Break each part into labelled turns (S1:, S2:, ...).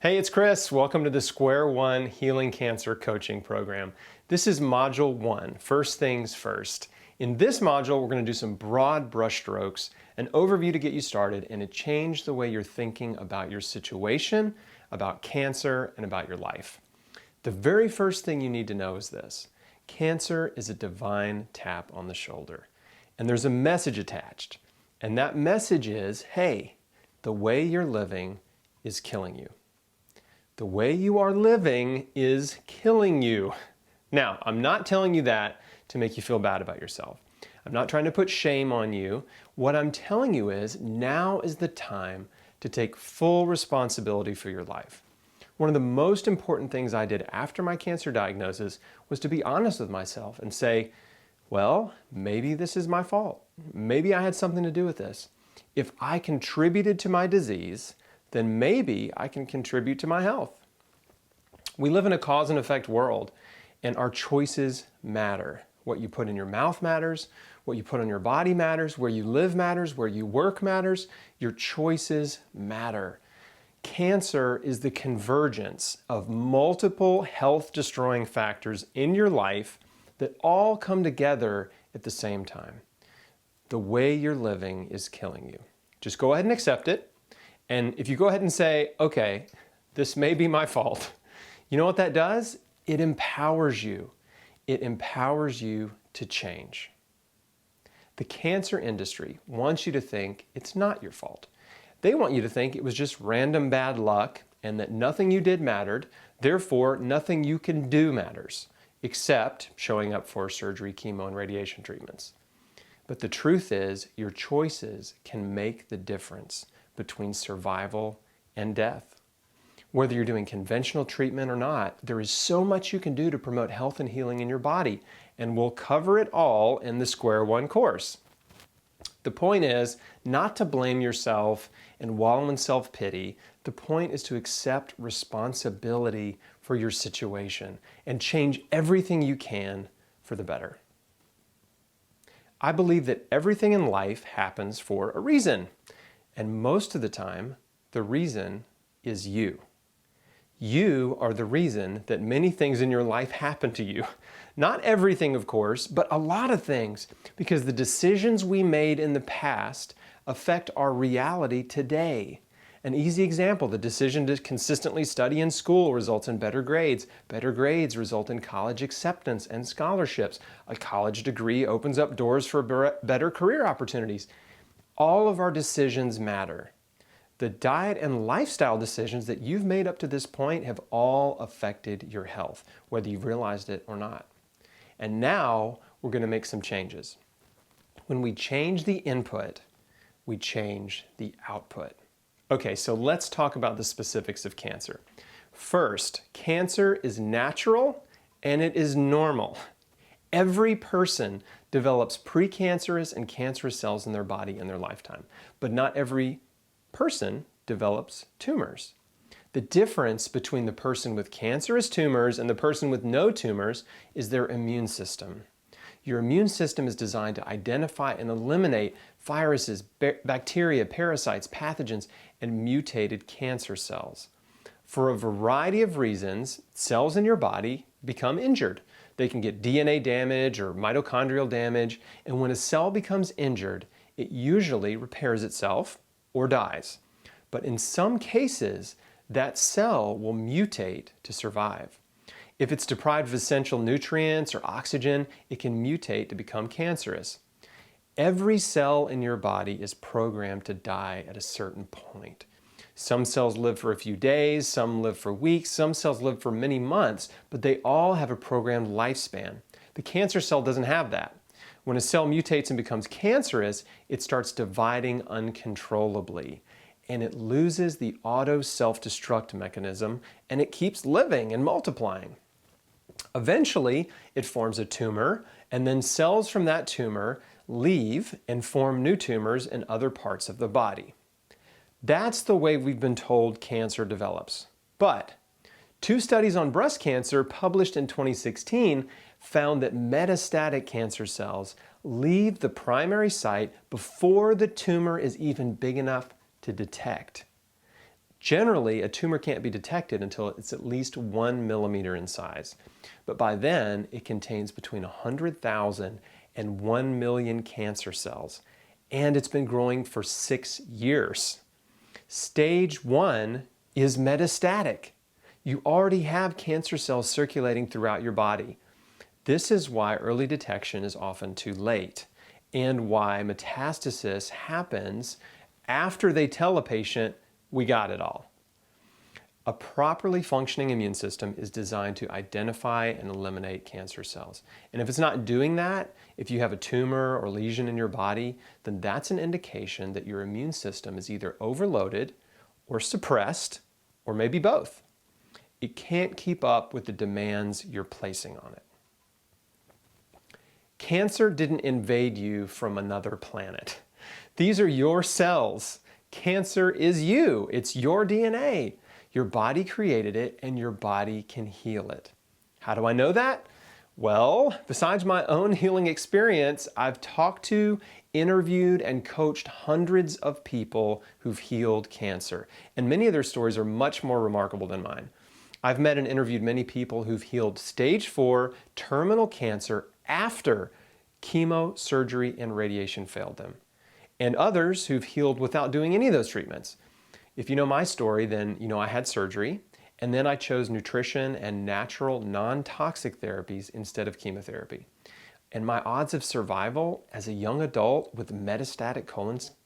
S1: Hey, it's Chris. Welcome to the Sq1 Healing Cancer Coaching Program. This is Module 1, First Things First. In this module, we're going to do some broad brushstrokes, an overview to get you started, and to change the way you're thinking about your situation, about cancer, and about your life. The very first thing you need to know is this. Cancer is a divine tap on the shoulder, and there's a message attached. And that message is, hey, the way you're living is killing you. The way you are living is killing you. Now, I'm not telling you that to make you feel bad about yourself. I'm not trying to put shame on you. What I'm telling you is now is the time to take full responsibility for your life. One of the most important things I did after my cancer diagnosis was to be honest with myself and say, well, maybe this is my fault. Maybe I had something to do with this. If I contributed to my disease, then maybe I can contribute to my health. We live in a cause and effect world, and our choices matter. What you put in your mouth matters, what you put on your body matters, where you live matters, where you work matters. Your choices matter. Cancer is the convergence of multiple health-destroying factors in your life that all come together at the same time. The way you're living is killing you. Just go ahead and accept it. And if you go ahead and say, okay, this may be my fault, you know what that does? It empowers you. It empowers you to change. The cancer industry wants you to think it's not your fault. They want you to think it was just random bad luck and that nothing you did mattered, therefore nothing you can do matters, except showing up for surgery, chemo, and radiation treatments. But the truth is, your choices can make the difference between survival and death. Whether you're doing conventional treatment or not, there is so much you can do to promote health and healing in your body, and we'll cover it all in the Sq1 course. The point is not to blame yourself and wallow in self-pity. The point is to accept responsibility for your situation and change everything you can for the better. I believe that everything in life happens for a reason. And most of the time, the reason is you. You are the reason that many things in your life happen to you. Not everything, of course, but a lot of things, because the decisions we made in the past affect our reality today. An easy example, the decision to consistently study in school results in better grades. Better grades result in college acceptance and scholarships. A college degree opens up doors for better career opportunities. All of our decisions matter. The diet and lifestyle decisions that you've made up to this point have all affected your health, whether you've realized it or not. And now we're going to make some changes. When we change the input, we change the output. Okay, so let's talk about the specifics of cancer. First, cancer is natural and it is normal. Every person develops precancerous and cancerous cells in their body in their lifetime, but not every person develops tumors. The difference between the person with cancerous tumors and the person with no tumors is their immune system. Your immune system is designed to identify and eliminate viruses, bacteria, parasites, pathogens, and mutated cancer cells. For a variety of reasons, cells in your body become injured. They can get DNA damage or mitochondrial damage, and when a cell becomes injured, it usually repairs itself or dies. But in some cases, that cell will mutate to survive. If it's deprived of essential nutrients or oxygen, it can mutate to become cancerous. Every cell in your body is programmed to die at a certain point. Some cells live for a few days, some live for weeks, some cells live for many months, but they all have a programmed lifespan. The cancer cell doesn't have that. When a cell mutates and becomes cancerous, it starts dividing uncontrollably, and it loses the auto self-destruct mechanism, and it keeps living and multiplying. Eventually, it forms a tumor, and then cells from that tumor leave and form new tumors in other parts of the body. That's the way we've been told cancer develops. But 2 studies on breast cancer published in 2016 found that metastatic cancer cells leave the primary site before the tumor is even big enough to detect. Generally, a tumor can't be detected until it's at least 1 millimeter in size. But by then, it contains between 100,000 and 1 million cancer cells, and it's been growing for 6 years. Stage 1 is metastatic. You already have cancer cells circulating throughout your body. This is why early detection is often too late, and why metastasis happens after they tell a patient, we got it all. A properly functioning immune system is designed to identify and eliminate cancer cells. And if it's not doing that, if you have a tumor or lesion in your body, then that's an indication that your immune system is either overloaded or suppressed, or maybe both. It can't keep up with the demands you're placing on it. Cancer didn't invade you from another planet. These are your cells. Cancer is you. It's your DNA. Your body created it, and your body can heal it. How do I know that? Well, besides my own healing experience, I've talked to, interviewed, and coached hundreds of people who've healed cancer, and many of their stories are much more remarkable than mine. I've met and interviewed many people who've healed stage 4 terminal cancer after chemo, surgery, and radiation failed them, and others who've healed without doing any of those treatments. If you know my story, then you know I had surgery, and then I chose nutrition and natural, non-toxic therapies instead of chemotherapy. And my odds of survival as a young adult with metastatic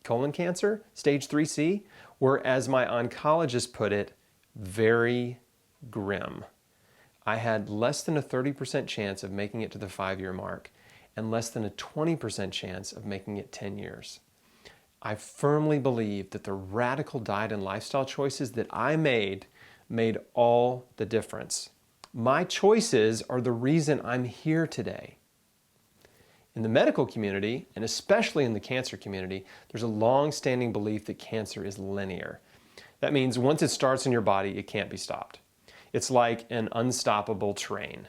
S1: colon cancer, stage 3C, were, as my oncologist put it, very grim. I had less than a 30% chance of making it to the 5-year mark, and less than a 20% chance of making it 10 years. I firmly believe that the radical diet and lifestyle choices that I made all the difference. My choices are the reason I'm here today. In the medical community, and especially in the cancer community, there's a long-standing belief that cancer is linear. That means once it starts in your body, it can't be stopped. It's like an unstoppable train.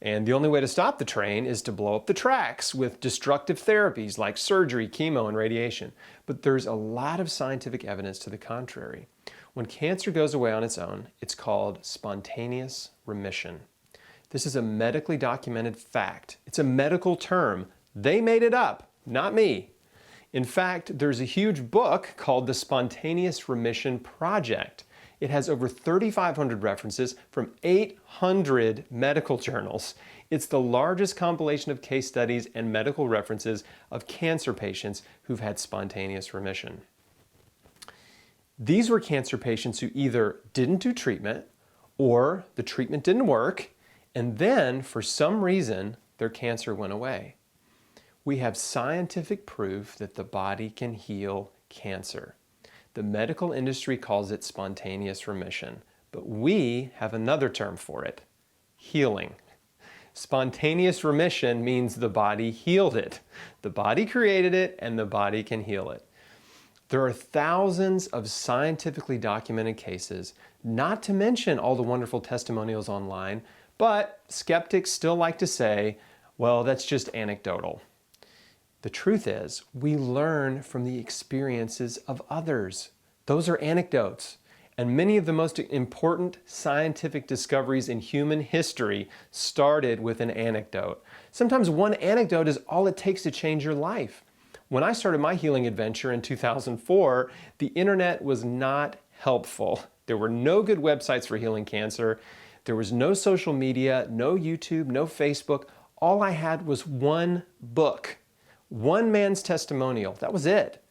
S1: And the only way to stop the train is to blow up the tracks with destructive therapies like surgery, chemo, and radiation. But there's a lot of scientific evidence to the contrary. When cancer goes away on its own, it's called spontaneous remission. This is a medically documented fact. It's a medical term. They made it up, not me. In fact, there's a huge book called the Spontaneous Remission Project. It has over 3,500 references from 800 medical journals. It's the largest compilation of case studies and medical references of cancer patients who've had spontaneous remission. These were cancer patients who either didn't do treatment or the treatment didn't work, and then for some reason their cancer went away. We have scientific proof that the body can heal cancer. The medical industry calls it spontaneous remission, but we have another term for it: healing. Spontaneous remission means the body healed it. The body created it, and the body can heal it. There are thousands of scientifically documented cases, not to mention all the wonderful testimonials online, but skeptics still like to say, well, that's just anecdotal. The truth is, we learn from the experiences of others. Those are anecdotes. And many of the most important scientific discoveries in human history started with an anecdote. Sometimes one anecdote is all it takes to change your life. When I started my healing adventure in 2004, the internet was not helpful. There were no good websites for healing cancer. There was no social media, no YouTube, no Facebook. All I had was one book. One man's testimonial, that was it.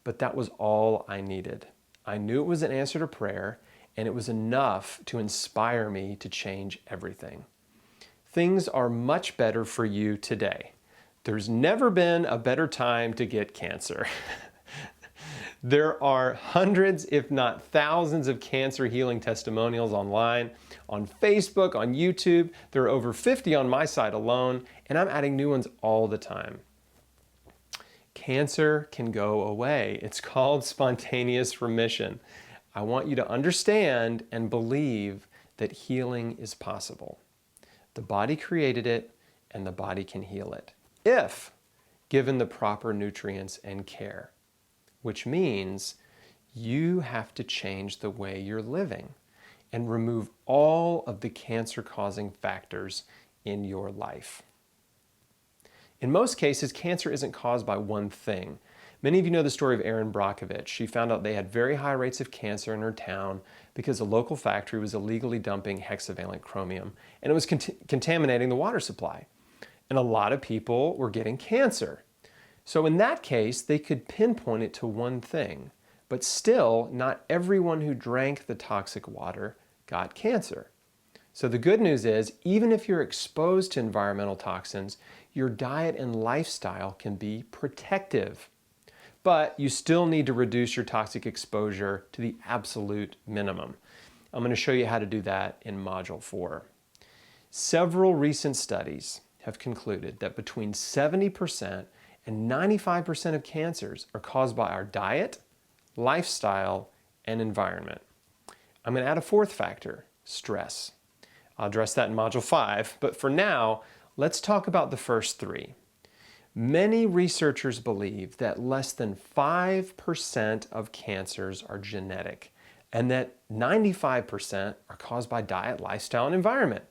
S1: But that was all I needed. I knew it was an answer to prayer, and it was enough to inspire me to change everything. Things are much better for you today. There's never been a better time to get cancer. There are hundreds, if not thousands, of cancer healing testimonials online, on Facebook, on YouTube. There are over 50 on my site alone, and I'm adding new ones all the time. Cancer can go away. It's called spontaneous remission. I want you to understand and believe that healing is possible. The body created it, and the body can heal it, if given the proper nutrients and care, which means You have to change the way you're living and remove all of the cancer-causing factors in your life. In most cases, cancer isn't caused by one thing. Many of you know the story of Erin Brockovich. She found out they had very high rates of cancer in her town because a local factory was illegally dumping hexavalent chromium, and it was contaminating the water supply. And a lot of people were getting cancer. So in that case, they could pinpoint it to one thing. But still, not everyone who drank the toxic water got cancer. So the good news is, even if you're exposed to environmental toxins, your diet and lifestyle can be protective. But you still need to reduce your toxic exposure to the absolute minimum. I'm going to show you how to do that in Module 4. Several recent studies have concluded that between 70% and 95% of cancers are caused by our diet, lifestyle, and environment. I'm going to add a fourth factor, stress. I'll address that in Module 5, but for now, let's talk about the first three. Many researchers believe that less than 5% of cancers are genetic, and that 95% are caused by diet, lifestyle, and environment.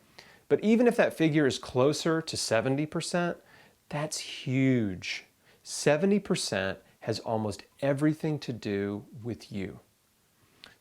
S1: But even if that figure is closer to 70%, that's huge. 70% has almost everything to do with you.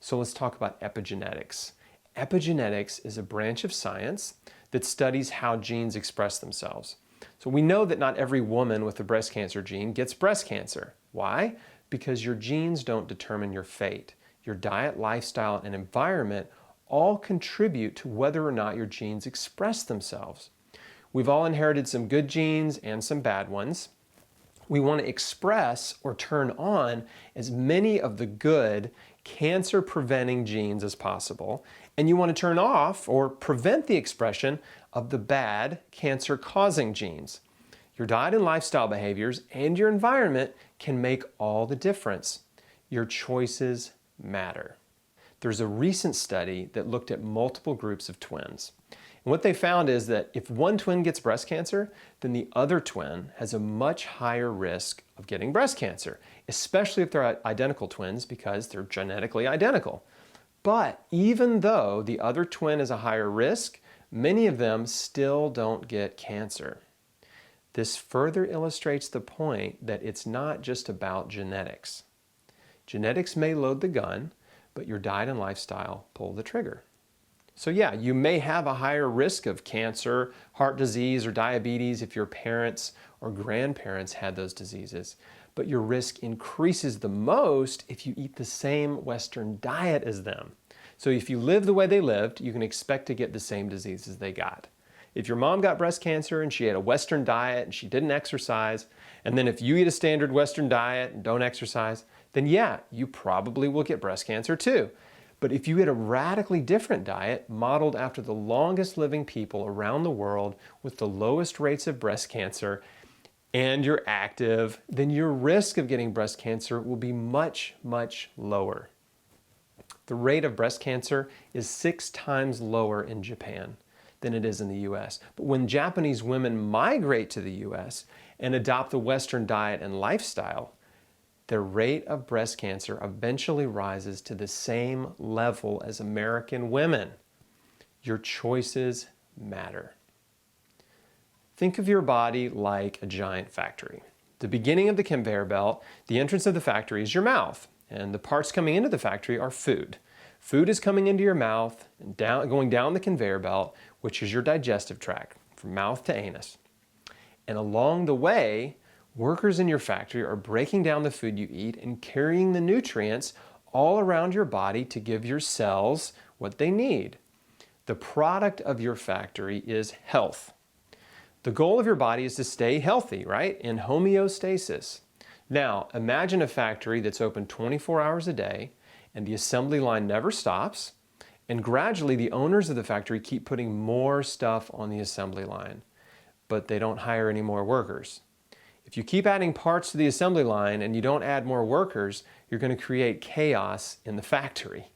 S1: So let's talk about epigenetics. Epigenetics is a branch of science that studies how genes express themselves. So we know that not every woman with a breast cancer gene gets breast cancer. Why? Because your genes don't determine your fate. Your diet, lifestyle, and environment all contribute to whether or not your genes express themselves. We've all inherited some good genes and some bad ones. We want to express or turn on as many of the good cancer-preventing genes as possible, and you want to turn off or prevent the expression of the bad cancer-causing genes. Your diet and lifestyle behaviors and your environment can make all the difference. Your choices matter. There's a recent study that looked at multiple groups of twins. And what they found is that if one twin gets breast cancer, then the other twin has a much higher risk of getting breast cancer, especially if they're identical twins because they're genetically identical. But even though the other twin is a higher risk, many of them still don't get cancer. This further illustrates the point that it's not just about genetics. Genetics may load the gun, but your diet and lifestyle pull the trigger. So yeah, you may have a higher risk of cancer, heart disease, or diabetes if your parents or grandparents had those diseases, but your risk increases the most if you eat the same Western diet as them. So if you live the way they lived, you can expect to get the same diseases they got. If your mom got breast cancer and she had a Western diet and she didn't exercise, and then if you eat a standard Western diet and don't exercise, then yeah, you probably will get breast cancer too. But if you eat a radically different diet modeled after the longest living people around the world with the lowest rates of breast cancer, and you're active, then your risk of getting breast cancer will be much, much lower. The rate of breast cancer is 6 times lower in Japan than it is in the US. But when Japanese women migrate to the US and adopt the Western diet and lifestyle, their rate of breast cancer eventually rises to the same level as American women. Your choices matter. Think of your body like a giant factory. The beginning of the conveyor belt, the entrance of the factory is your mouth, and the parts coming into the factory are food. Food is coming into your mouth and going down the conveyor belt, which is your digestive tract, from mouth to anus. And along the way, workers in your factory are breaking down the food you eat and carrying the nutrients all around your body to give your cells what they need. The product of your factory is health. The goal of your body is to stay healthy, right? In homeostasis. Now, imagine a factory that's open 24 hours a day and the assembly line never stops, and gradually the owners of the factory keep putting more stuff on the assembly line, but they don't hire any more workers. If you keep adding parts to the assembly line and you don't add more workers, you're going to create chaos in the factory.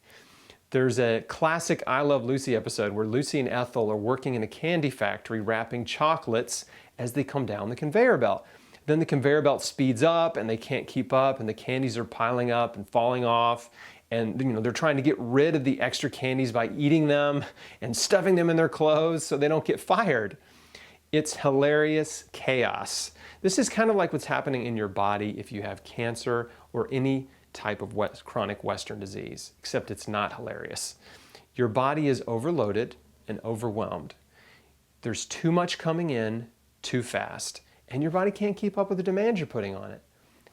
S1: There's a classic I Love Lucy episode where Lucy and Ethel are working in a candy factory wrapping chocolates as they come down the conveyor belt. Then the conveyor belt speeds up and they can't keep up and the candies are piling up and falling off. And they're trying to get rid of the extra candies by eating them and stuffing them in their clothes so they don't get fired. It's hilarious chaos. This is kind of like what's happening in your body if you have cancer or any type of chronic Western disease, except it's not hilarious. Your body is overloaded and overwhelmed. There's too much coming in too fast, and your body can't keep up with the demand you're putting on it.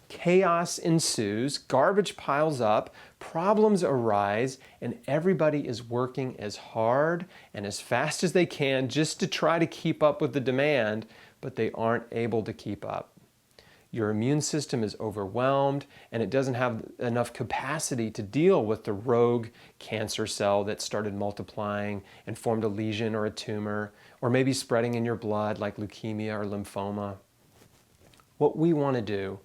S1: Chaos ensues, garbage piles up, problems arise, and everybody is working as hard and as fast as they can just to try to keep up with the demand, but they aren't able to keep up. Your immune system is overwhelmed and it doesn't have enough capacity to deal with the rogue cancer cell that started multiplying and formed a lesion or a tumor, or maybe spreading in your blood like leukemia or lymphoma. What we want to do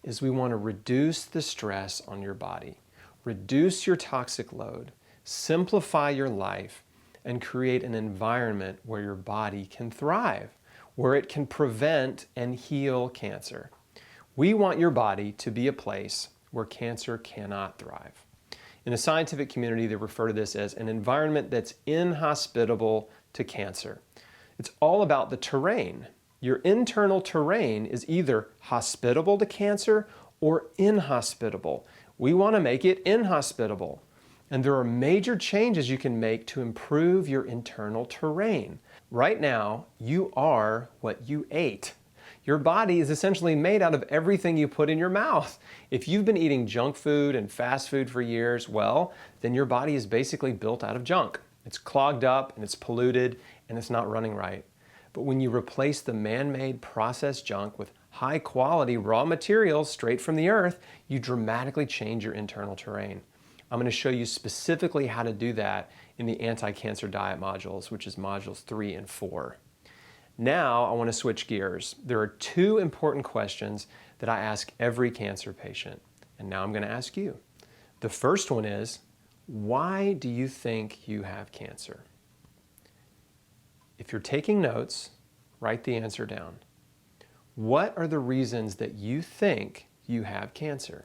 S1: is we want to reduce the stress on your body, reduce your toxic load, simplify your life, and create an environment where your body can thrive, where it can prevent and heal cancer. We want your body to be a place where cancer cannot thrive. In the scientific community, they refer to this as an environment that's inhospitable to cancer. It's all about the terrain. Your internal terrain is either hospitable to cancer or inhospitable. We want to make it inhospitable. And there are major changes you can make to improve your internal terrain. Right now, you are what you ate. Your body is essentially made out of everything you put in your mouth. If you've been eating junk food and fast food for years, well, then your body is basically built out of junk. It's clogged up and it's polluted and it's not running right. But when you replace the man-made processed junk with high-quality raw materials straight from the earth, you dramatically change your internal terrain. I'm going to show you specifically how to do that in the anti-cancer diet modules, which is modules 3 and 4. Now I want to switch gears. There are two important questions that I ask every cancer patient, and now I'm going to ask you. The first one is, why do you think you have cancer? If you're taking notes, write the answer down. What are the reasons that you think you have cancer?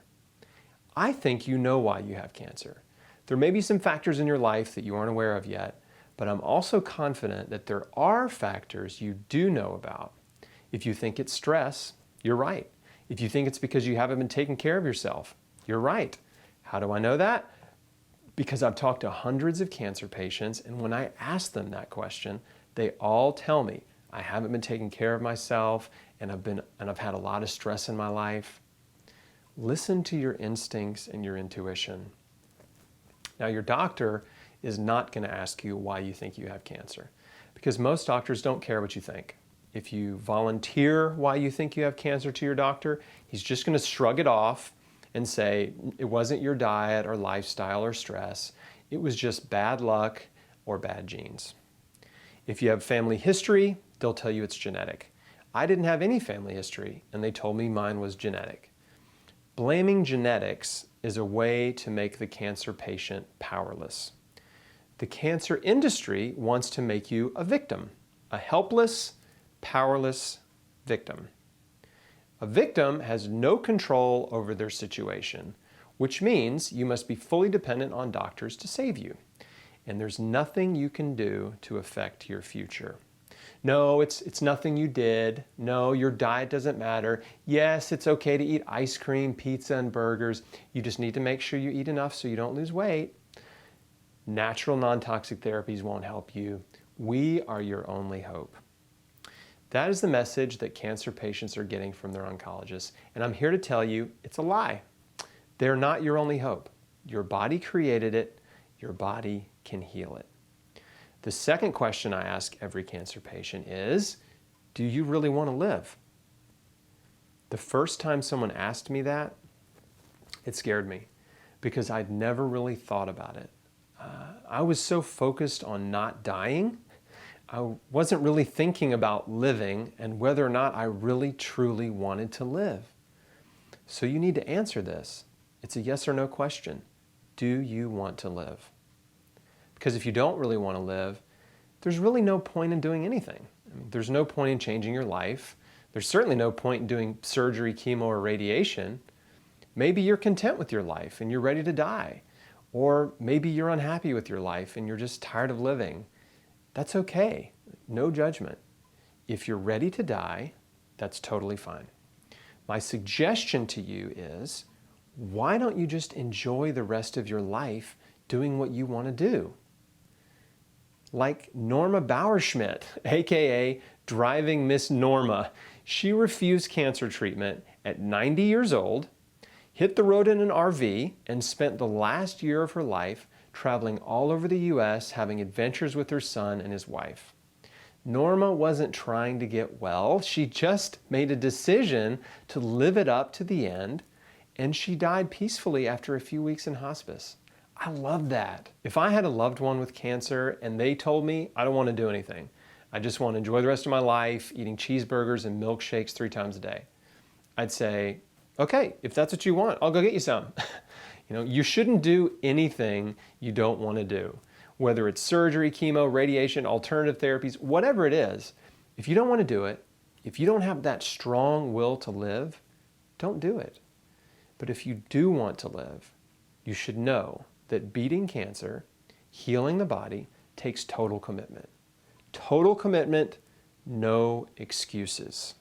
S1: I think you know why you have cancer. There may be some factors in your life that you aren't aware of yet, but I'm also confident that there are factors you do know about. If you think it's stress, you're right. If you think it's because you haven't been taking care of yourself, you're right. How do I know that? Because I've talked to hundreds of cancer patients, and when I ask them that question, they all tell me, I haven't been taking care of myself, and I've had a lot of stress in my life. Listen to your instincts and your intuition. Now, your doctor is not going to ask you why you think you have cancer, because most doctors don't care what you think. If you volunteer why you think you have cancer to your doctor, he's just going to shrug it off and say, it wasn't your diet or lifestyle or stress, it was just bad luck or bad genes. If you have family history, they'll tell you it's genetic. I didn't have any family history, and they told me mine was genetic. Blaming genetics is a way to make the cancer patient powerless. The cancer industry wants to make you a victim, a helpless, powerless victim. A victim has no control over their situation, which means you must be fully dependent on doctors to save you. And there's nothing you can do to affect your future. No, it's nothing you did. No, your diet doesn't matter. Yes, it's okay to eat ice cream, pizza, and burgers. You just need to make sure you eat enough so you don't lose weight. Natural non-toxic therapies won't help you. We are your only hope. That is the message that cancer patients are getting from their oncologists, and I'm here to tell you it's a lie. They're not your only hope. Your body created it. Your body can heal it. The second question I ask every cancer patient is, do you really want to live? The first time someone asked me that, it scared me because I'd never really thought about it. I was so focused on not dying, I wasn't really thinking about living and whether or not I really truly wanted to live. So you need to answer this. It's a yes or no question. Do you want to live? Because if you don't really want to live, there's really no point in doing anything. There's no point in changing your life. There's certainly no point in doing surgery, chemo, or radiation. Maybe you're content with your life and you're ready to die. Or maybe you're unhappy with your life and you're just tired of living. That's okay. No judgment. If you're ready to die, that's totally fine. My suggestion to you is, why don't you just enjoy the rest of your life doing what you want to do? Like Norma Bauerschmidt, aka Driving Miss Norma. She refused cancer treatment at 90 years old, hit the road in an RV, and spent the last year of her life traveling all over the US, having adventures with her son and his wife. Norma wasn't trying to get well. She just made a decision to live it up to the end, and she died peacefully after a few weeks in hospice. I love that. If I had a loved one with cancer and they told me, I don't want to do anything, I just want to enjoy the rest of my life eating cheeseburgers and milkshakes 3 times a day, I'd say, okay, if that's what you want, I'll go get you some. You shouldn't do anything you don't want to do. Whether it's surgery, chemo, radiation, alternative therapies, whatever it is, if you don't want to do it, if you don't have that strong will to live, don't do it. But if you do want to live, you should know that beating cancer, healing the body, takes total commitment. Total commitment, no excuses.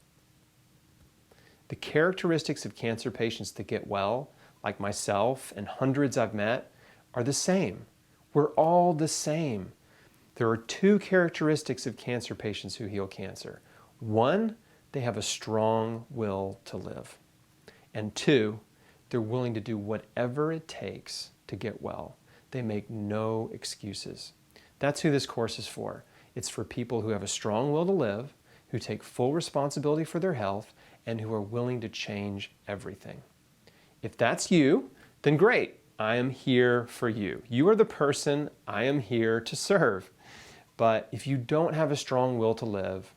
S1: The characteristics of cancer patients that get well, like myself and hundreds I've met, are the same. We're all the same. There are 2 characteristics of cancer patients who heal cancer. 1, they have a strong will to live. And 2, they're willing to do whatever it takes to get well. They make no excuses. That's who this course is for. It's for people who have a strong will to live, who take full responsibility for their health, and who are willing to change everything. If that's you, then great. I am here for you. You are the person I am here to serve. But if you don't have a strong will to live,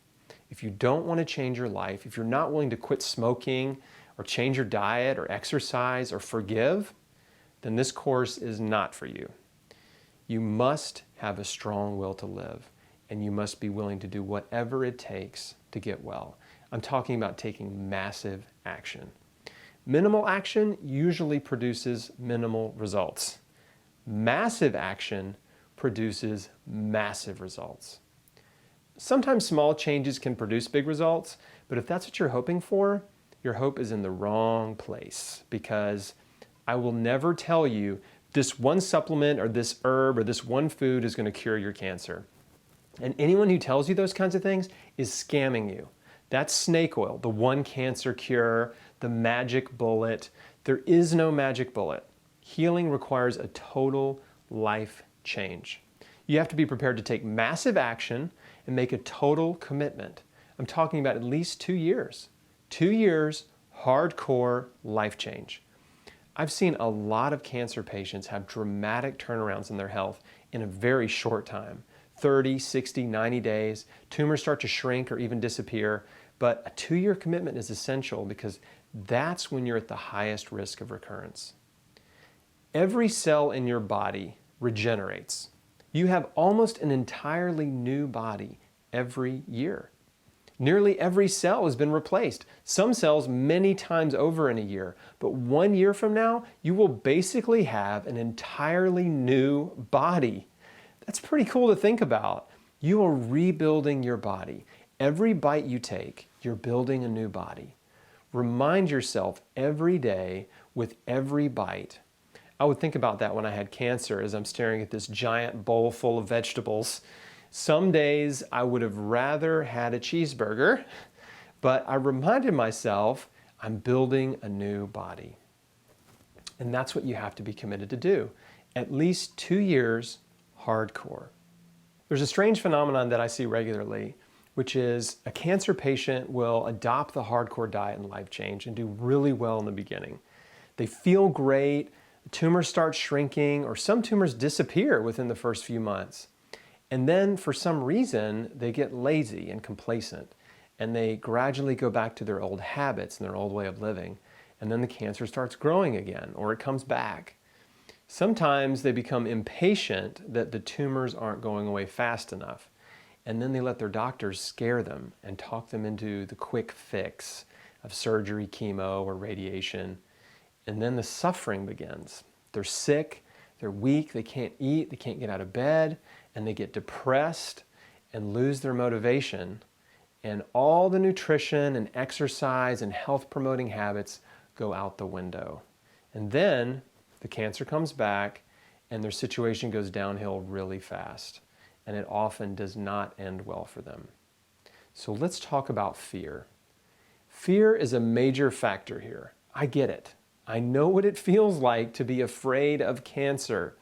S1: if you don't want to change your life, if you're not willing to quit smoking or change your diet or exercise or forgive, then this course is not for you. You must have a strong will to live, and you must be willing to do whatever it takes to get well. I'm talking about taking massive action. Minimal action usually produces minimal results. Massive action produces massive results. Sometimes small changes can produce big results, but if that's what you're hoping for, your hope is in the wrong place, because I will never tell you this one supplement or this herb or this one food is going to cure your cancer. And anyone who tells you those kinds of things is scamming you. That's snake oil, the one cancer cure, the magic bullet. There is no magic bullet. Healing requires a total life change. You have to be prepared to take massive action and make a total commitment. I'm talking about at least 2 years. 2 years, hardcore life change. I've seen a lot of cancer patients have dramatic turnarounds in their health in a very short time. 30, 60, 90 days. Tumors start to shrink or even disappear. But a 2-year commitment is essential because that's when you're at the highest risk of recurrence. Every cell in your body regenerates. You have almost an entirely new body every year. Nearly every cell has been replaced, some cells many times over in a year. But 1 year from now, you will basically have an entirely new body. That's pretty cool to think about. You are rebuilding your body. Every bite you take, you're building a new body. Remind yourself every day with every bite. I would think about that when I had cancer as I'm staring at this giant bowl full of vegetables. Some days I would have rather had a cheeseburger, but I reminded myself I'm building a new body. And that's what you have to be committed to do. At least 2 years, hardcore. There's a strange phenomenon that I see regularly, which is a cancer patient will adopt the hardcore diet and life change and do really well in the beginning. They feel great, the tumors start shrinking, or some tumors disappear within the first few months. And then for some reason, they get lazy and complacent, and they gradually go back to their old habits and their old way of living. And then the cancer starts growing again, or it comes back. Sometimes they become impatient that the tumors aren't going away fast enough. and then they let their doctors scare them and talk them into the quick fix of surgery, chemo, or radiation. And then the suffering begins. They're sick, they're weak, they can't eat, they can't get out of bed, and they get depressed and lose their motivation. And all the nutrition and exercise and health promoting habits go out the window. And then the cancer comes back and their situation goes downhill really fast. And it often does not end well for them. So let's talk about fear. Fear is a major factor here. I get it. I know what it feels like to be afraid of cancer.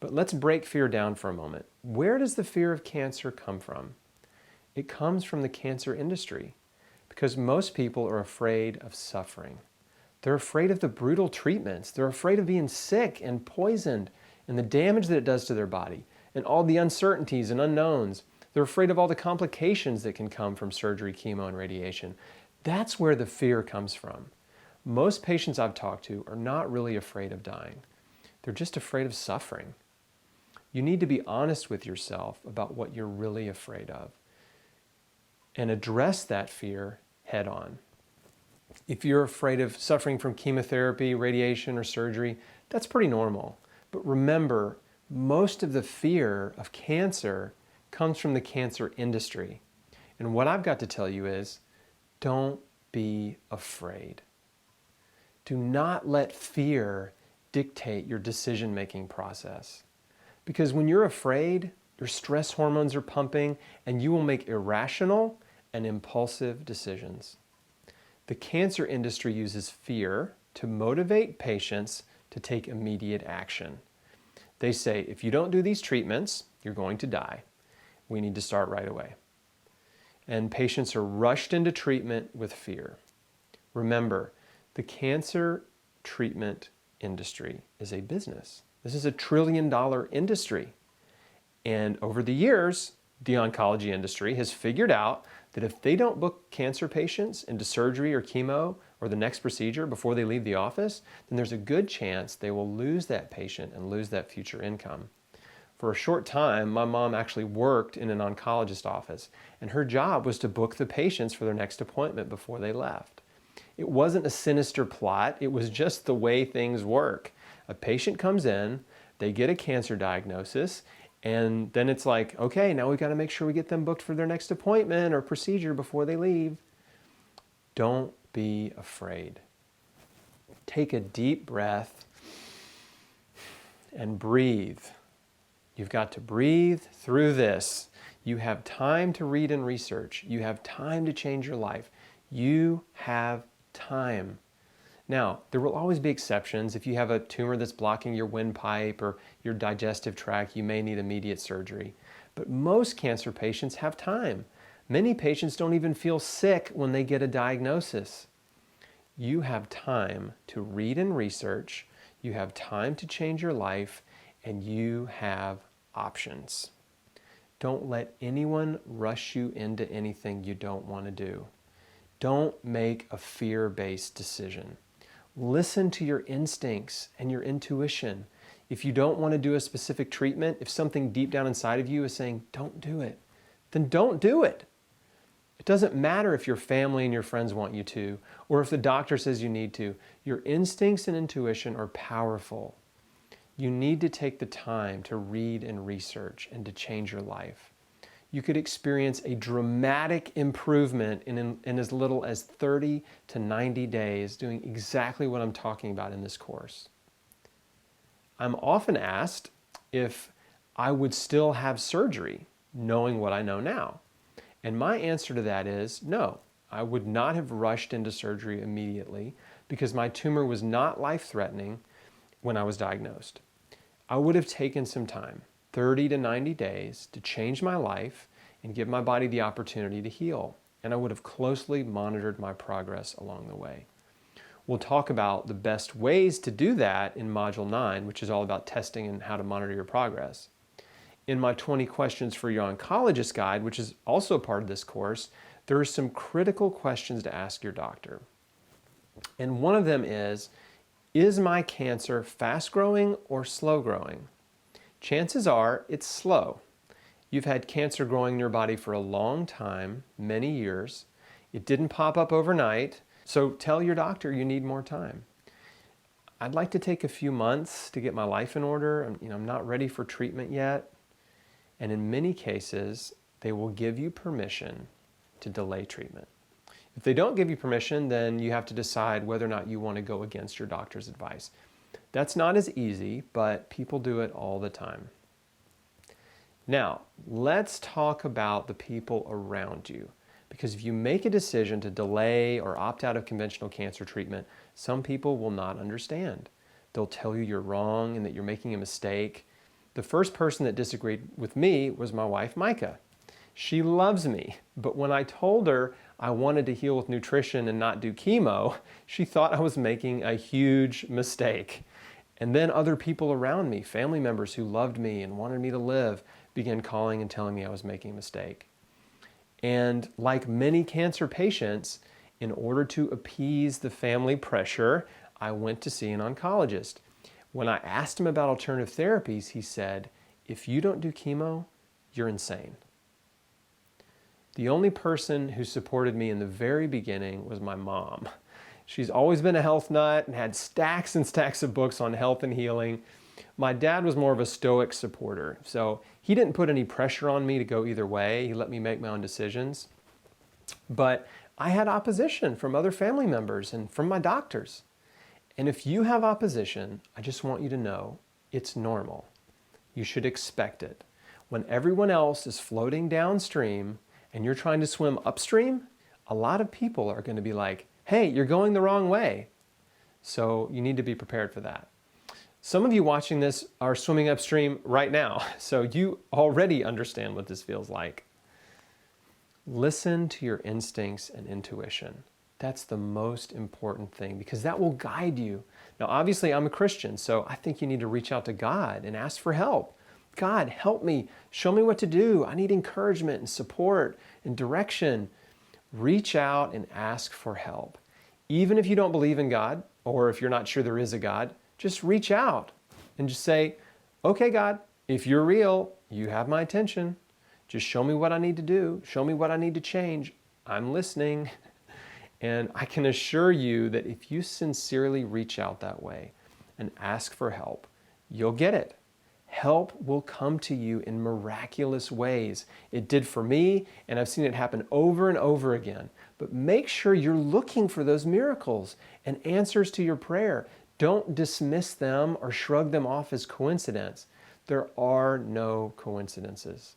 S1: But let's break fear down for a moment. Where does the fear of cancer come from? It comes from the cancer industry, because most people are afraid of suffering. They're afraid of the brutal treatments. They're afraid of being sick and poisoned and the damage that it does to their body and all the uncertainties and unknowns. They're afraid of all the complications that can come from surgery, chemo, and radiation. That's where the fear comes from. Most patients I've talked to are not really afraid of dying. They're just afraid of suffering. You need to be honest with yourself about what you're really afraid of and address that fear head on. If you're afraid of suffering from chemotherapy, radiation, or surgery, that's pretty normal. But remember, most of the fear of cancer comes from the cancer industry. And what I've got to tell you is, don't be afraid. Do not let fear dictate your decision-making process. Because when you're afraid, your stress hormones are pumping and you will make irrational and impulsive decisions. The cancer industry uses fear to motivate patients to take immediate action. They say, if you don't do these treatments, you're going to die. We need to start right away. And patients are rushed into treatment with fear. Remember, the cancer treatment industry is a business. This is a $1 trillion industry. And over the years, the oncology industry has figured out that if they don't book cancer patients into surgery or chemo or the next procedure before they leave the office, then there's a good chance they will lose that patient and lose that future income. For a short time, my mom actually worked in an oncologist office, and her job was to book the patients for their next appointment before they left. It wasn't a sinister plot, it was just the way things work. A patient comes in, they get a cancer diagnosis, and then it's like, okay, now we've got to make sure we get them booked for their next appointment or procedure before they leave. Don't be afraid. Take a deep breath and breathe. You've got to breathe through this. You have time to read and research. You have time to change your life. You have time. Now, there will always be exceptions. If you have a tumor that's blocking your windpipe or your digestive tract, you may need immediate surgery. But most cancer patients have time. Many patients don't even feel sick when they get a diagnosis. You have time to read and research. You have time to change your life, and you have options. Don't let anyone rush you into anything you don't want to do. Don't make a fear-based decision. Listen to your instincts and your intuition. If you don't want to do a specific treatment, if something deep down inside of you is saying, don't do it, then don't do it. It doesn't matter if your family and your friends want you to, or if the doctor says you need to. Your instincts and intuition are powerful. You need to take the time to read and research and to change your life. You could experience a dramatic improvement in as little as 30 to 90 days doing exactly what I'm talking about in this course. I'm often asked if I would still have surgery knowing what I know now. And my answer to that is no. I would not have rushed into surgery immediately because my tumor was not life-threatening when I was diagnosed. I would have taken some time, 30 to 90 days, to change my life and give my body the opportunity to heal. And I would have closely monitored my progress along the way. We'll talk about the best ways to do that in Module 9, which is all about testing and how to monitor your progress. In my 20 questions for your oncologist guide, which is also part of this course, there are some critical questions to ask your doctor. And one of them is my cancer fast growing or slow growing? Chances are it's slow. You've had cancer growing in your body for a long time, many years. It didn't pop up overnight, so tell your doctor you need more time. I'd like to take a few months to get my life in order. I'm not ready for treatment yet. And in many cases, they will give you permission to delay treatment. If they don't give you permission, then you have to decide whether or not you want to go against your doctor's advice. That's not as easy, but people do it all the time. Now, let's talk about the people around you. Because if you make a decision to delay or opt out of conventional cancer treatment, some people will not understand. They'll tell you you're wrong and that you're making a mistake. The first person that disagreed with me was my wife, Micah. She loves me, but when I told her I wanted to heal with nutrition and not do chemo, she thought I was making a huge mistake. And then other people around me, family members who loved me and wanted me to live, began calling and telling me I was making a mistake. And like many cancer patients, in order to appease the family pressure, I went to see an oncologist. When I asked him about alternative therapies, he said, "If you don't do chemo, you're insane." The only person who supported me in the very beginning was my mom. She's always been a health nut and had stacks and stacks of books on health and healing. My dad was more of a stoic supporter, so he didn't put any pressure on me to go either way. He let me make my own decisions. But I had opposition from other family members and from my doctors. And if you have opposition, I just want you to know it's normal. You should expect it. When everyone else is floating downstream and you're trying to swim upstream, a lot of people are going to be like, "Hey, you're going the wrong way." So you need to be prepared for that. Some of you watching this are swimming upstream right now, so you already understand what this feels like. Listen to your instincts and intuition. That's the most important thing because that will guide you. Now, obviously, I'm a Christian, so I think you need to reach out to God and ask for help. God, help me. Show me what to do. I need encouragement and support and direction. Reach out and ask for help. Even if you don't believe in God, or if you're not sure there is a God, just reach out and just say, "Okay, God, if you're real, you have my attention. Just show me what I need to do. Show me what I need to change. I'm listening." And I can assure you that if you sincerely reach out that way and ask for help, you'll get it. Help will come to you in miraculous ways. It did for me, and I've seen it happen over and over again. But make sure you're looking for those miracles and answers to your prayer. Don't dismiss them or shrug them off as coincidence. There are no coincidences.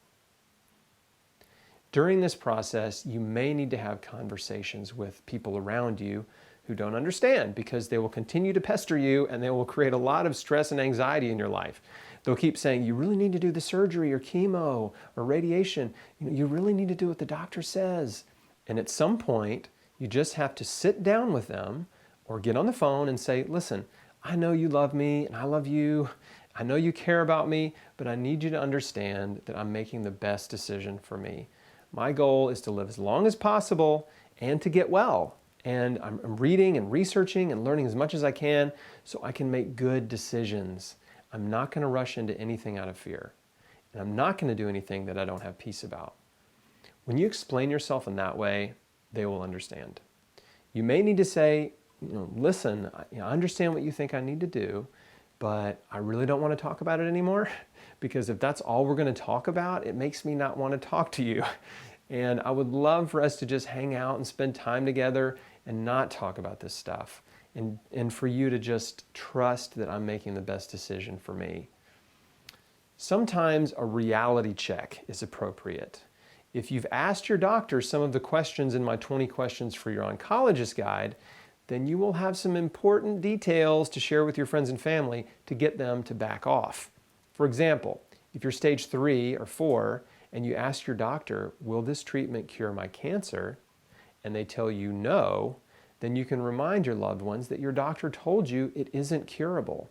S1: During this process, you may need to have conversations with people around you who don't understand because they will continue to pester you and they will create a lot of stress and anxiety in your life. They'll keep saying, "You really need to do the surgery or chemo or radiation. You really need to do what the doctor says." And at some point, you just have to sit down with them or get on the phone and say, "Listen, I know you love me and I love you. I know you care about me, but I need you to understand that I'm making the best decision for me. My goal is to live as long as possible and to get well. And I'm reading and researching and learning as much as I can so I can make good decisions. I'm not going to rush into anything out of fear. And I'm not going to do anything that I don't have peace about." When you explain yourself in that way, they will understand. You may need to say, "Listen, I understand what you think I need to do, but I really don't want to talk about it anymore because if that's all we're going to talk about, it makes me not want to talk to you. And I would love for us to just hang out and spend time together and not talk about this stuff. And for you to just trust that I'm making the best decision for me." Sometimes a reality check is appropriate. If you've asked your doctor some of the questions in my 20 questions for your oncologist guide, then you will have some important details to share with your friends and family to get them to back off. For example, if you're stage 3 or 4 and you ask your doctor, "Will this treatment cure my cancer?" and they tell you no, then you can remind your loved ones that your doctor told you it isn't curable.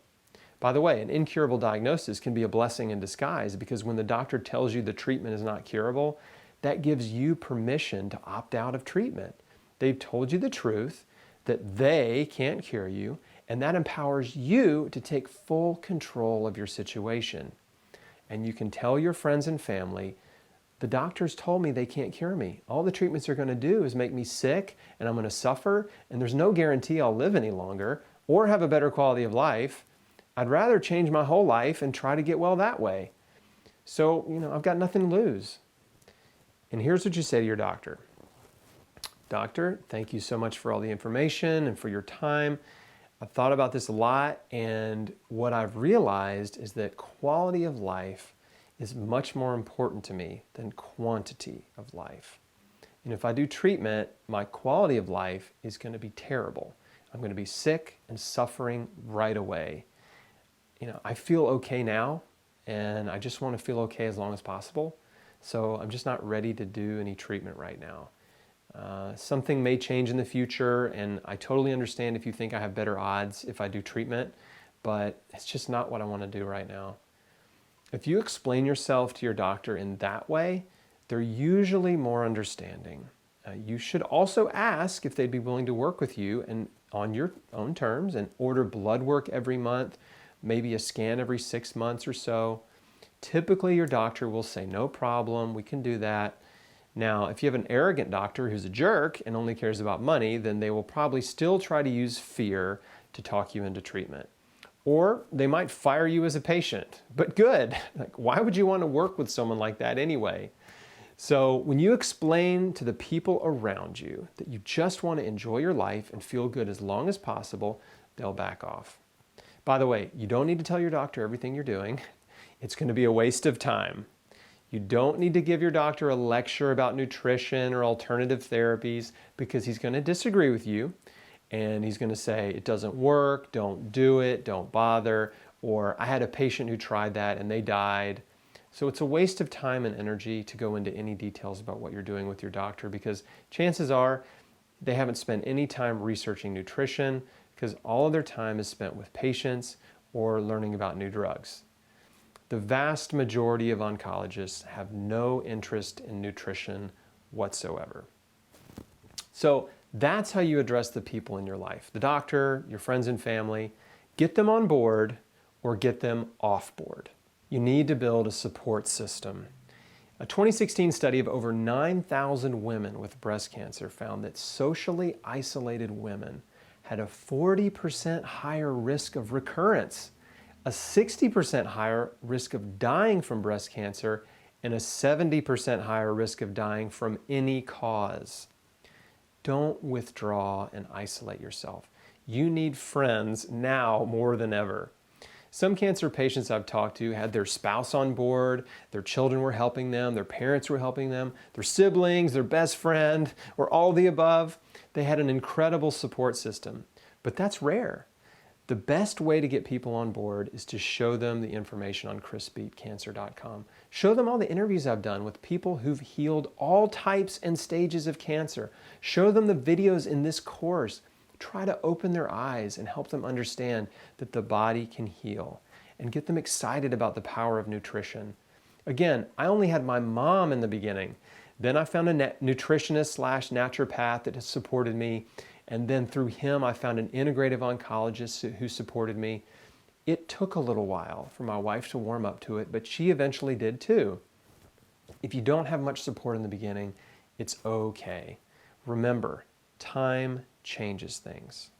S1: By the way, an incurable diagnosis can be a blessing in disguise because when the doctor tells you the treatment is not curable, that gives you permission to opt out of treatment. They've told you the truth, that they can't cure you, and that empowers you to take full control of your situation. And you can tell your friends and family The doctors told me they can't cure me. All the treatments are going to do is make me sick and I'm going to suffer, and there's no guarantee I'll live any longer or have a better quality of life. I'd rather change my whole life and try to get well that way. So, I've got nothing to lose. And here's what you say to your doctor. Doctor, thank you so much for all the information and for your time. I've thought about this a lot, and what I've realized is that quality of life is much more important to me than quantity of life. And if I do treatment, my quality of life is going to be terrible. I'm going to be sick and suffering right away. I feel okay now, and I just want to feel okay as long as possible. So I'm just not ready to do any treatment right now. Something may change in the future, and I totally understand if you think I have better odds if I do treatment, but it's just not what I want to do right now. If you explain yourself to your doctor in that way, they're usually more understanding. You should also ask if they'd be willing to work with you and on your own terms and order blood work every month, maybe a scan every 6 months or so. Typically, your doctor will say, no problem, we can do that. Now, if you have an arrogant doctor who's a jerk and only cares about money, then they will probably still try to use fear to talk you into treatment. Or they might fire you as a patient, but good. Why would you want to work with someone like that anyway? So when you explain to the people around you that you just want to enjoy your life and feel good as long as possible, they'll back off. By the way, you don't need to tell your doctor everything you're doing. It's going to be a waste of time. You don't need to give your doctor a lecture about nutrition or alternative therapies, because he's going to disagree with you and he's going to say it doesn't work, don't do it, don't bother, or I had a patient who tried that and they died. So it's a waste of time and energy to go into any details about what you're doing with your doctor, because chances are they haven't spent any time researching nutrition, because all of their time is spent with patients or learning about new drugs. The vast majority of oncologists have no interest in nutrition whatsoever. So that's how you address the people in your life, the doctor, your friends and family. Get them on board or get them off board. You need to build a support system. A 2016 study of over 9,000 women with breast cancer found that socially isolated women had a 40% higher risk of recurrence, a 60% higher risk of dying from breast cancer, and a 70% higher risk of dying from any cause. Don't withdraw and isolate yourself. You need friends now more than ever. Some cancer patients I've talked to had their spouse on board, their children were helping them, their parents were helping them, their siblings, their best friend, or all the above. They had an incredible support system, but that's rare. The best way to get people on board is to show them the information on chrisbeatcancer.com. Show them all the interviews I've done with people who've healed all types and stages of cancer. Show them the videos in this course. Try to open their eyes and help them understand that the body can heal, and get them excited about the power of nutrition. Again, I only had my mom in the beginning. Then I found a nutritionist/naturopath that has supported me. And then through him, I found an integrative oncologist who supported me. It took a little while for my wife to warm up to it, but she eventually did too. If you don't have much support in the beginning, it's okay. Remember, time changes things.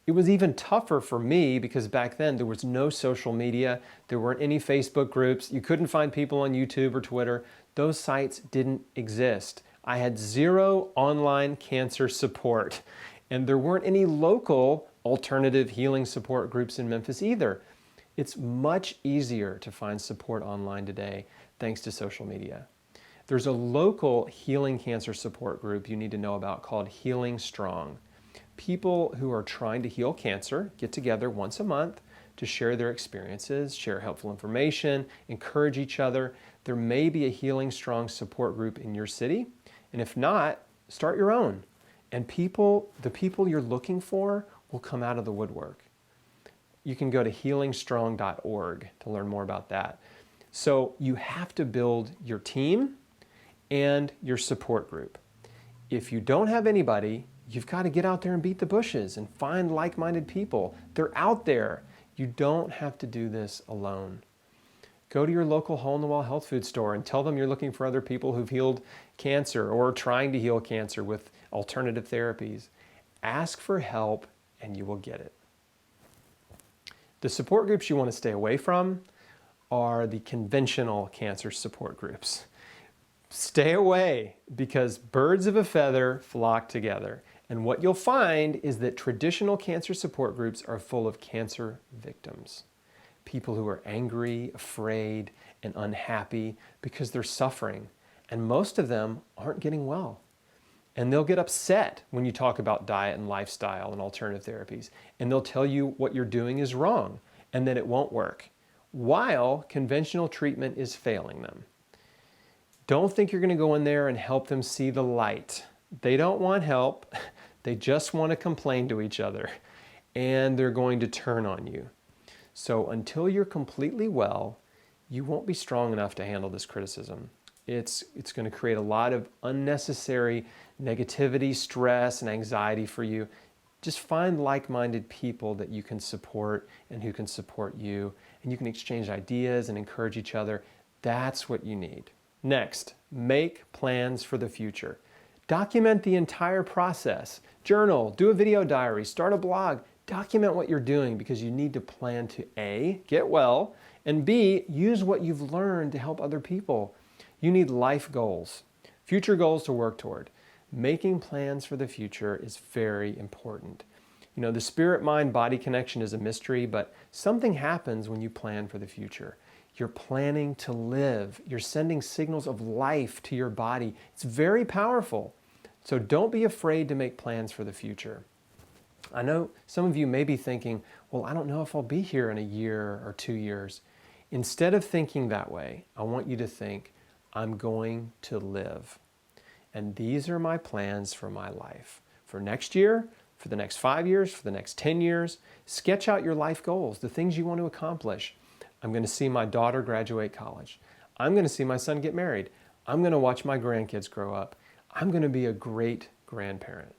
S1: It was even tougher for me because back then there was no social media, there weren't any Facebook groups, you couldn't find people on YouTube or Twitter. Those sites didn't exist. I had zero online cancer support, and there weren't any local alternative healing support groups in Memphis either. It's much easier to find support online today thanks to social media. There's a local healing cancer support group you need to know about called Healing Strong. People who are trying to heal cancer get together once a month to share their experiences, share helpful information, encourage each other. There may be a Healing Strong support group in your city, and if not, start your own. And the people you're looking for will come out of the woodwork. You can go to healingstrong.org to learn more about that. So you have to build your team and your support group. If you don't have anybody, you've got to get out there and beat the bushes and find like-minded people. They're out there. You don't have to do this alone. Go to your local hole-in-the-wall health food store and tell them you're looking for other people who've healed cancer or are trying to heal cancer with alternative therapies. Ask for help and you will get it. The support groups you want to stay away from are the conventional cancer support groups. Stay away because birds of a feather flock together. And what you'll find is that traditional cancer support groups are full of cancer victims. People who are angry, afraid, and unhappy because they're suffering. And most of them aren't getting well. And they'll get upset when you talk about diet and lifestyle and alternative therapies. And they'll tell you what you're doing is wrong and that it won't work, while conventional treatment is failing them. Don't think you're going to go in there and help them see the light. They don't want help. They just want to complain to each other. And they're going to turn on you. So until you're completely well, you won't be strong enough to handle this criticism. It's going to create a lot of unnecessary negativity, stress, and anxiety for you. Just find like-minded people that you can support and who can support you. And you can exchange ideas and encourage each other. That's what you need. Next, make plans for the future. Document the entire process. Journal, do a video diary, start a blog. Document what you're doing because you need to plan to A, get well, and B, use what you've learned to help other people. You need life goals, future goals to work toward. Making plans for the future is very important. You know, the spirit-mind-body connection is a mystery, but something happens when you plan for the future. You're planning to live. You're sending signals of life to your body. It's very powerful. So don't be afraid to make plans for the future. I know some of you may be thinking, well, I don't know if I'll be here in a year or 2 years. Instead of thinking that way, I want you to think, I'm going to live. And these are my plans for my life. For next year, for the next 5 years, for the next 10 years, sketch out your life goals, the things you want to accomplish. I'm going to see my daughter graduate college. I'm going to see my son get married. I'm going to watch my grandkids grow up. I'm going to be a great grandparent.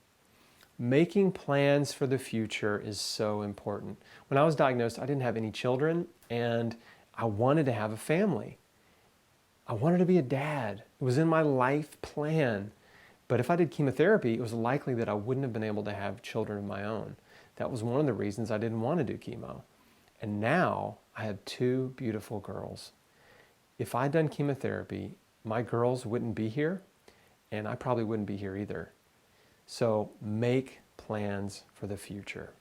S1: Making plans for the future is so important. When I was diagnosed, I didn't have any children, and I wanted to have a family. I wanted to be a dad. It was in my life plan. But if I did chemotherapy, it was likely that I wouldn't have been able to have children of my own. That was one of the reasons I didn't want to do chemo. And now I have 2 beautiful girls. If I'd done chemotherapy, my girls wouldn't be here, and I probably wouldn't be here either. So make plans for the future.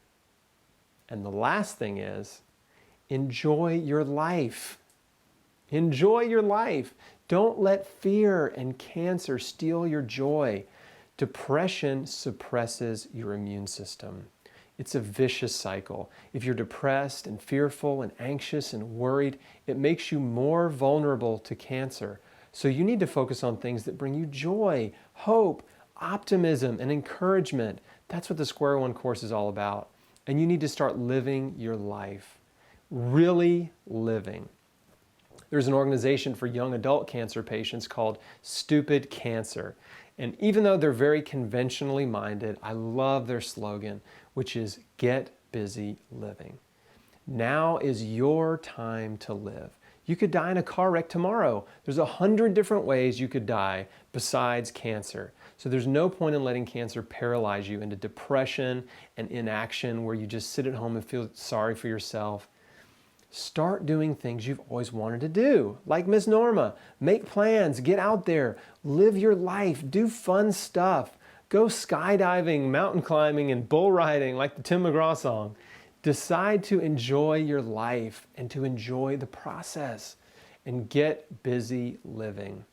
S1: And the last thing is, enjoy your life. Enjoy your life. Don't let fear and cancer steal your joy. Depression suppresses your immune system. It's a vicious cycle. If you're depressed and fearful and anxious and worried, it makes you more vulnerable to cancer. So you need to focus on things that bring you joy, hope, optimism, and encouragement. That's what the Sq1 course is all about. And you need to start living your life. Really living. There's an organization for young adult cancer patients called Stupid Cancer. And even though they're very conventionally minded, I love their slogan, which is get busy living. Now is your time to live. You could die in a car wreck tomorrow. There's 100 different ways you could die besides cancer. So there's no point in letting cancer paralyze you into depression and inaction where you just sit at home and feel sorry for yourself. Start doing things you've always wanted to do, like Miss Norma. Make plans, get out there, live your life, do fun stuff. Go skydiving, mountain climbing, and bull riding like the Tim McGraw song. Decide to enjoy your life and to enjoy the process and get busy living.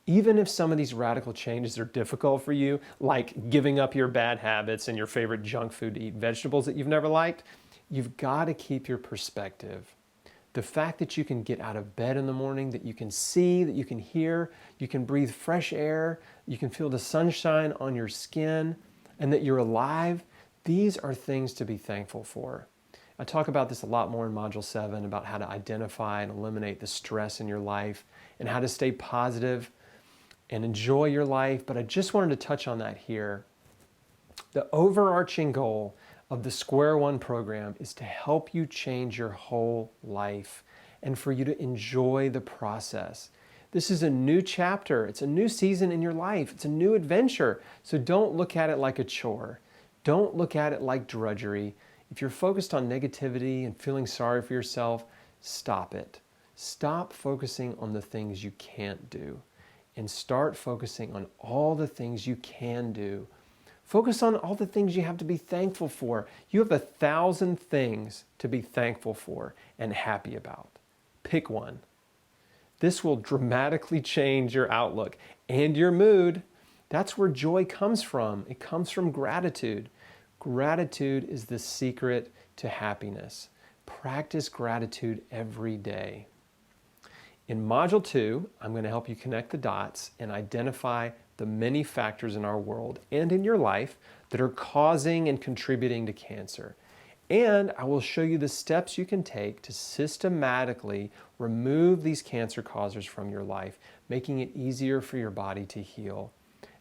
S1: Even if some of these radical changes are difficult for you, like giving up your bad habits and your favorite junk food to eat vegetables that you've never liked, you've got to keep your perspective. The fact that you can get out of bed in the morning, that you can see, that you can hear, you can breathe fresh air, you can feel the sunshine on your skin, and that you're alive, these are things to be thankful for. I talk about this a lot more in Module 7 about how to identify and eliminate the stress in your life and how to stay positive and enjoy your life, but I just wanted to touch on that here. The overarching goal of the Sq1 program is to help you change your whole life and for you to enjoy the process. This is a new chapter. It's a new season in your life. It's a new adventure. So don't look at it like a chore. Don't look at it like drudgery. If you're focused on negativity and feeling sorry for yourself, stop it. Stop focusing on the things you can't do and start focusing on all the things you can do. Focus on all the things you have to be thankful for. You have 1,000 things to be thankful for and happy about. Pick one. This will dramatically change your outlook and your mood. That's where joy comes from. It comes from gratitude. Gratitude is the secret to happiness. Practice gratitude every day. In Module 2, I'm going to help you connect the dots and identify the many factors in our world and in your life that are causing and contributing to cancer. And I will show you the steps you can take to systematically remove these cancer causers from your life, making it easier for your body to heal.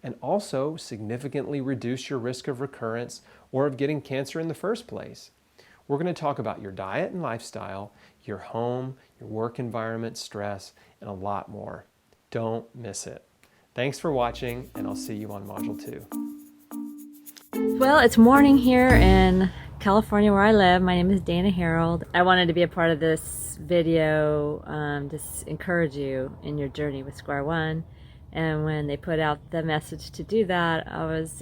S1: And also significantly reduce your risk of recurrence or of getting cancer in the first place. We're going to talk about your diet and lifestyle, your home, your work environment, stress, and a lot more. Don't miss it. Thanks for watching, and I'll see you on Module 2.
S2: Well, it's morning here in California where I live. My name is Dana Harold. I wanted to be a part of this video, just encourage you in your journey with Sq1. And when they put out the message to do that, I was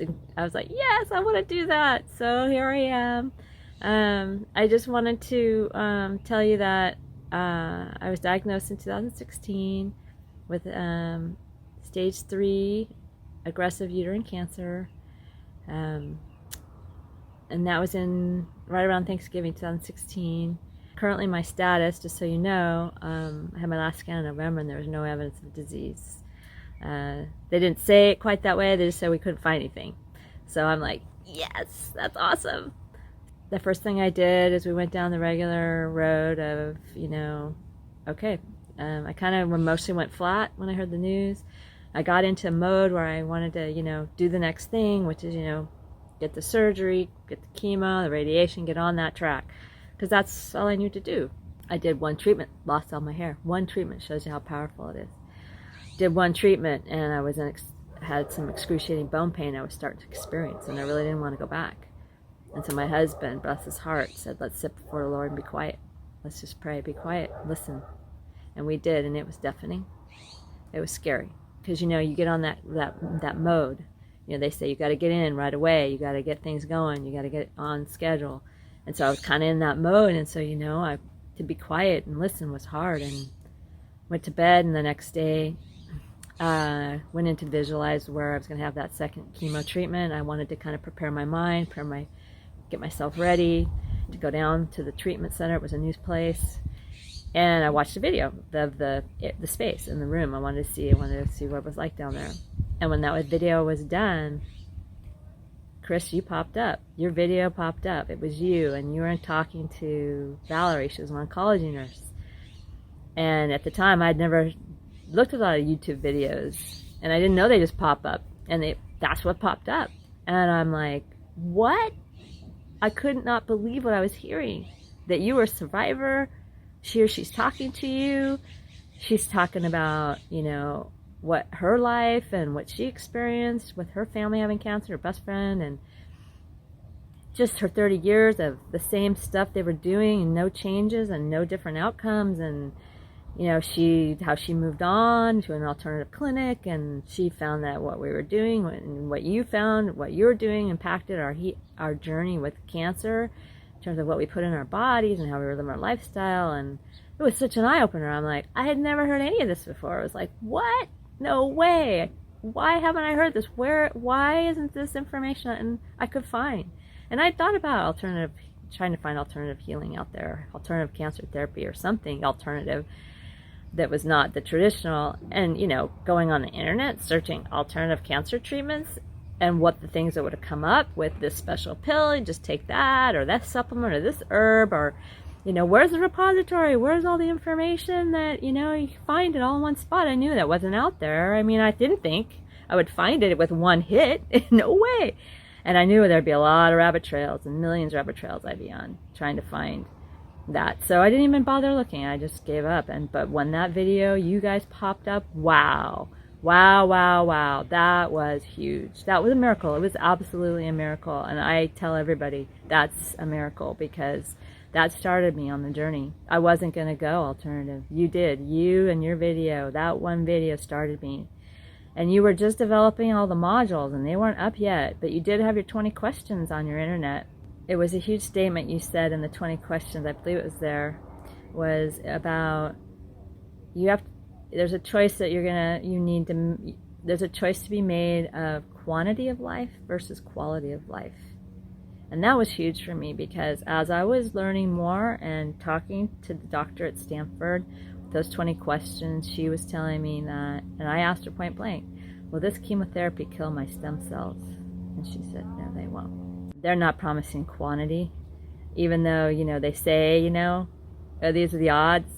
S2: like, yes, I want to do that. So here I am. I just wanted to tell you that I was diagnosed in 2016 with stage 3 aggressive uterine cancer. And that was right around Thanksgiving 2016. Currently my status, just so you know, I had my last scan in November and there was no evidence of disease. They didn't say it quite that way, they just said we couldn't find anything. So I'm like, yes, that's awesome. The first thing I did is we went down the regular road of, okay. I kind of mostly went flat when I heard the news. I got into a mode where I wanted to, do the next thing, which is, get the surgery, get the chemo, the radiation, get on that track. Because that's all I knew to do. I did one treatment, lost all my hair. One treatment shows you how powerful it is. Did one treatment and I had some excruciating bone pain I was starting to experience, and I really didn't want to go back. And so my husband, bless his heart, said, let's sit before the Lord and be quiet. Let's just pray, be quiet, listen. And we did, and it was deafening. It was scary. Because, you get on that mode. They say you got to get in right away. You got to get things going. You got to get on schedule. And so I was kind of in that mode. And so, to be quiet and listen was hard. And went to bed, and the next day went in to visualize where I was going to have that second chemo treatment. I wanted to kind of prepare my mind, get myself ready to go down to the treatment center. It was a new place. And I watched a video of the space in the room. I wanted to see what it was like down there. And when that video was done, Chris, you popped up. Your video popped up. It was you, and you were talking to Valerie. She was an oncology nurse. And at the time, I'd never looked at a lot of YouTube videos, and I didn't know they just pop up. And that's what popped up. And I'm like, what? I could not believe what I was hearing. That you were a survivor. She's talking to you. She's talking about, what her life and what she experienced with her family having cancer, her best friend, and just her 30 years of the same stuff they were doing and no changes and no different outcomes. And, how she moved on to an alternative clinic, and she found that what we were doing and what you found, what you were doing impacted our journey with cancer. In terms of what we put in our bodies and how we were living our lifestyle. And it was such an eye-opener. I'm like, I had never heard any of this before. I was like, what? No way. Why haven't I heard this? Why isn't this information I could find? And I thought about trying to find alternative healing out there, alternative cancer therapy or something alternative that was not the traditional. And, going on the internet, searching alternative cancer treatments, and what the things that would have come up with this special pill, you just take that, or that supplement, or this herb, or, where's the repository? Where's all the information that, you can find it all in one spot? I knew that wasn't out there. I mean, I didn't think I would find it with one hit. No way. And I knew there'd be a lot of rabbit trails and millions of rabbit trails I'd be on trying to find, that. So I didn't even bother looking. I just gave up. But when that video, you guys popped up, wow. Wow, wow, wow. That was huge. That was a miracle. It was absolutely a miracle. And I tell everybody that's a miracle because that started me on the journey. I wasn't going to go alternative. You did. You and your video, that one video started me. And you were just developing all the modules and they weren't up yet, but you did have your 20 questions on your internet. It was a huge statement you said in the 20 questions, I believe it was there, was about there's a choice that there's a choice to be made of quantity of life versus quality of life. And that was huge for me because as I was learning more and talking to the doctor at Stanford, those 20 questions, she was telling me that, and I asked her point blank, will this chemotherapy kill my stem cells? And she said, no, they won't. They're not promising quantity, even though, they say, oh, these are the odds,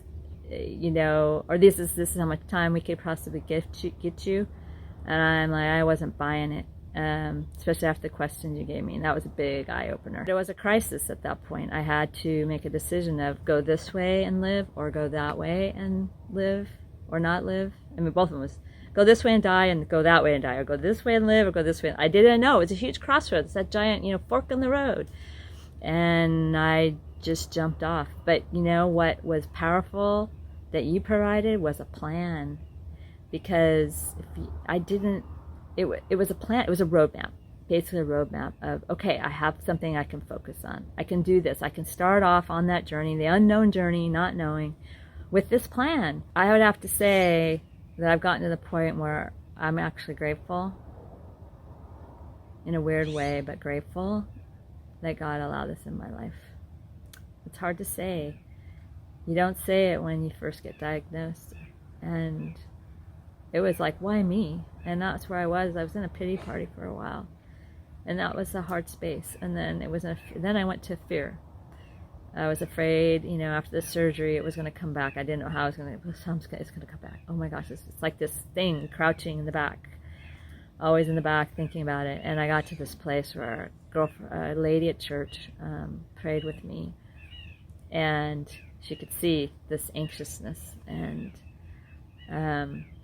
S2: or this is how much time we could possibly get you. And I'm like, I wasn't buying it. Especially after the questions you gave me, and that was a big eye-opener. There was a crisis at that point. I had to make a decision of go this way and live, or go that way and live, or not live. I mean, both of them was go this way and die, and go that way and die, or go this way and live, or go this way. I didn't know. It was a huge crossroads, that giant, fork in the road. And I just jumped off. But what was powerful that you provided was a plan, because it was a plan, it was a roadmap, basically a roadmap of, okay, I have something I can focus on. I can do this. I can start off on that journey, the unknown journey, not knowing, with this plan. I would have to say that I've gotten to the point where I'm actually grateful, in a weird way, but grateful that God allowed this in my life. It's hard to say. You don't say it when you first get diagnosed. And it was like, why me? And that's where I was. I was in a pity party for a while. And that was a hard space. And then then I went to fear. I was afraid, after the surgery, it was going to come back. I didn't know how it's going to come back. Oh my gosh, it's like this thing crouching in the back. Always in the back thinking about it. And I got to this place where a lady at church prayed with me. And she could see this anxiousness. And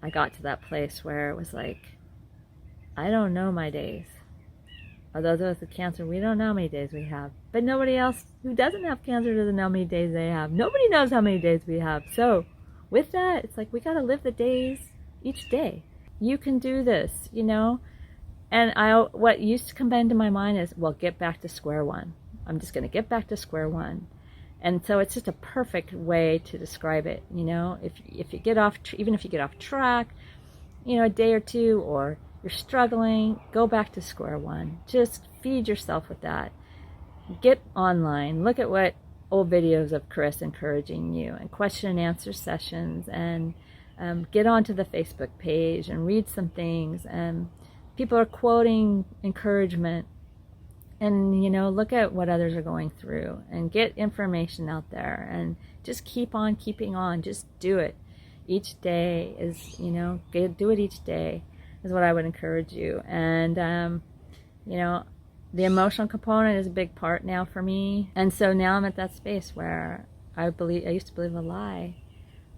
S2: I got to that place where it was like, I don't know my days. Although those with cancer, we don't know how many days we have. But nobody else who doesn't have cancer doesn't know how many days they have. Nobody knows how many days we have. So with that, it's like we got to live the days each day. You can do this, And what used to come into my mind is, well, get back to square one. I'm just going to get back to square one. And so it's just a perfect way to describe it, if you get off, even if you get off track, a day or two, or you're struggling, go back to square one. Just feed yourself with that. Get online, look at what old videos of Chris encouraging you, and question and answer sessions, and get onto the Facebook page and read some things. And people are quoting encouragement. And, look at what others are going through and get information out there and just keep on keeping on. Just do it. Each day is, do it each day is what I would encourage you. And, the emotional component is a big part now for me. And so now I'm at that space where I used to believe a lie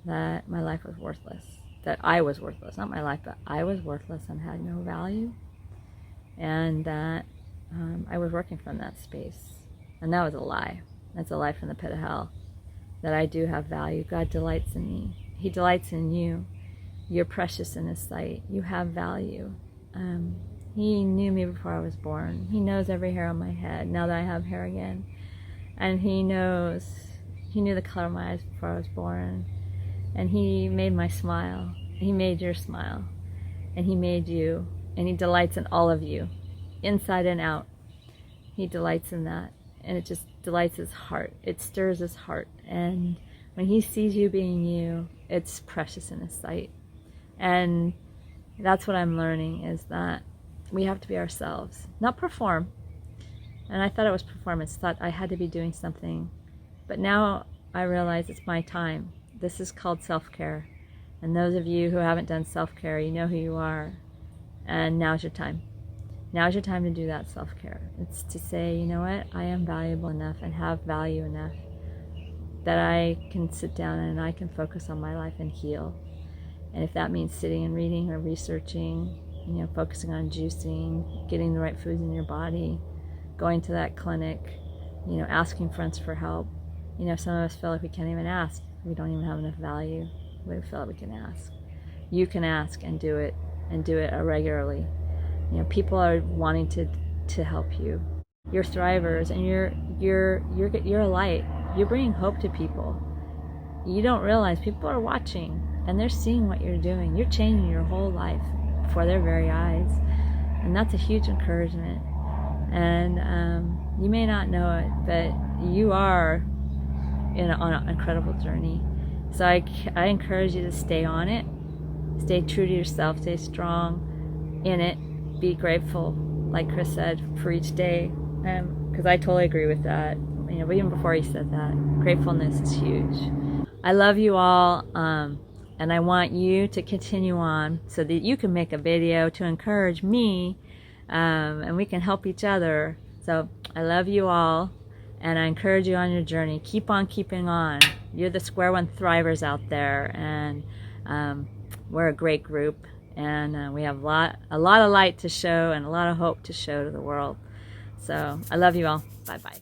S2: that my life was worthless, that I was worthless, not my life, but I was worthless and had no value. And that I was working from that space. And that was a lie. That's a lie from the pit of hell. That I do have value. God delights in me. He delights in you. You're precious in His sight. You have value. He knew me before I was born. He knows every hair on my head, now that I have hair again. And He knew the color of my eyes before I was born. And He made my smile. He made your smile. And He made you. And He delights in all of you, inside and out. He delights in that. And it just delights His heart. It stirs His heart. And when He sees you being you, it's precious in His sight. And that's what I'm learning, is that we have to be ourselves, not perform. And I thought it was performance, thought I had to be doing something. But now I realize it's my time. This is called self-care. And those of you who haven't done self-care, you know who you are. And now's your time. Now's your time to do that self-care. It's to say, you know what, I am valuable enough and have value enough that I can sit down and I can focus on my life and heal. And if that means sitting and reading or researching, focusing on juicing, getting the right foods in your body, going to that clinic, asking friends for help. Some of us feel like we can't even ask. We don't even have enough value. We feel like we can ask. You can ask and do it regularly. People are wanting to help you. You're thrivers, and you're a light. You're bringing hope to people. You don't realize people are watching, and they're seeing what you're doing. You're changing your whole life before their very eyes, and that's a huge encouragement. And you may not know it, but you are on an incredible journey. So I encourage you to stay on it, stay true to yourself, stay strong in it, be grateful, like Chris said, for each day, because I totally agree with that. But even before he said that, gratefulness is huge. I love you all, and I want you to continue on so that you can make a video to encourage me, and we can help each other. So I love you all, and I encourage you on your journey. Keep on keeping on. You're the Sq1 Thrivers out there, and we're a great group, and we have a lot of light to show and a lot of hope to show to the world. So I love you all. Bye-bye.